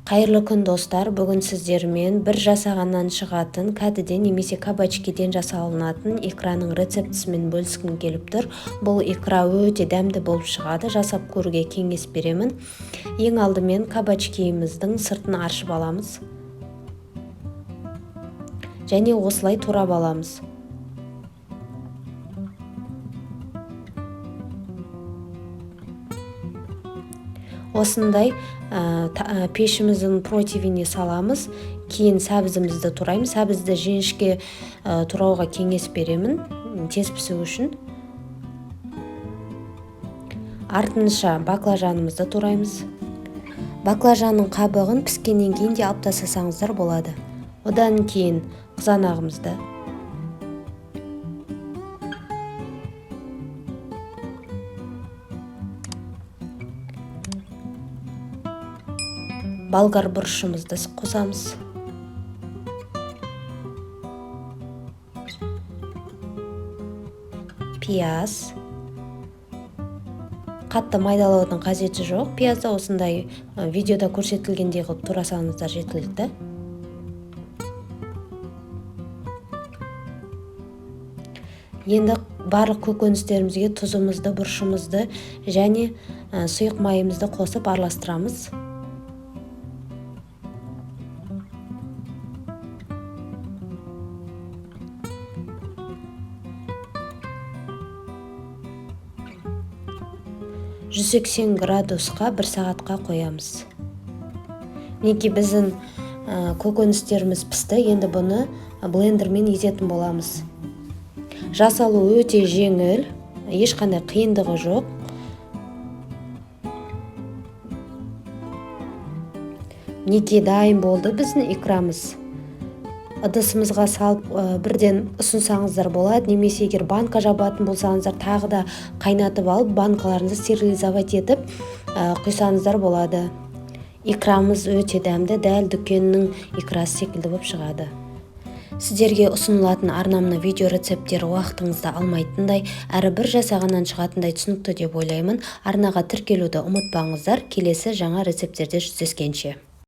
Қайырлы күн достар, бүгін сіздермен бір жасағаннан шығатын кәдіден немесе кабачкиден жасалынатын икраның рецептісімен бөліскім келіп тұр. Бұл икра өте дәмді болып шығады, жасап көруге кеңес беремін. Ең алдымен кабачкиіміздің сыртын аршып аламыз. Және осылай турап аламыз. Осындай пешіміздің противіне саламыз. Кейін сәбізімізді тураймыз. Сәбізді жіңішке турауға кеңес беремін, тез пісу үшін. Артынша баклажанымызды тураймыз. Баклажанның қабығын піскеннен кейін де алып тастасаңыздар болады. Одан кейін қызанағымызды, болгар бұрышымызды қосамыз. Пияз. Қатты майдалаудың қажеті жоқ. Пиязды осындай видеода көрсетілгендей қылып турасаңыздар жеткілікті. Енді барлық көкөністерімізге тұзымызды, бұрышымызды және сұйық майымызды қосып араластырамыз. «180 градусқа 1 сағатқа қоямыз. Неге біздің көкөністеріміз пісті, енді бұны блендермен езетін боламыз. Жасалу өте жеңіл, ешқандай қиындығы жоқ. Неге дайын болды біздің икрамыз. Ыдысымызға салып бірден ұсынсаңыздар болады, немесе егер банка жабатын болсаңыздар тағы да қайнатып алып, банкаларыңызды стерилизовать етіп құйсаңыздар болады. Икрамыз өте дәмді, дәл дүкеннің икрасы секілді болып шығады. Сіздерге ұсынылатын арнамны видео рецепттері уақытыңызды алмайтындай, әрі бір жасағаннан шығатындай түсінікті деп ойлаймын. Арнаға тіркелуді ұмытпаңыздар. Келесі жаңа рецепттерде жүздескенше.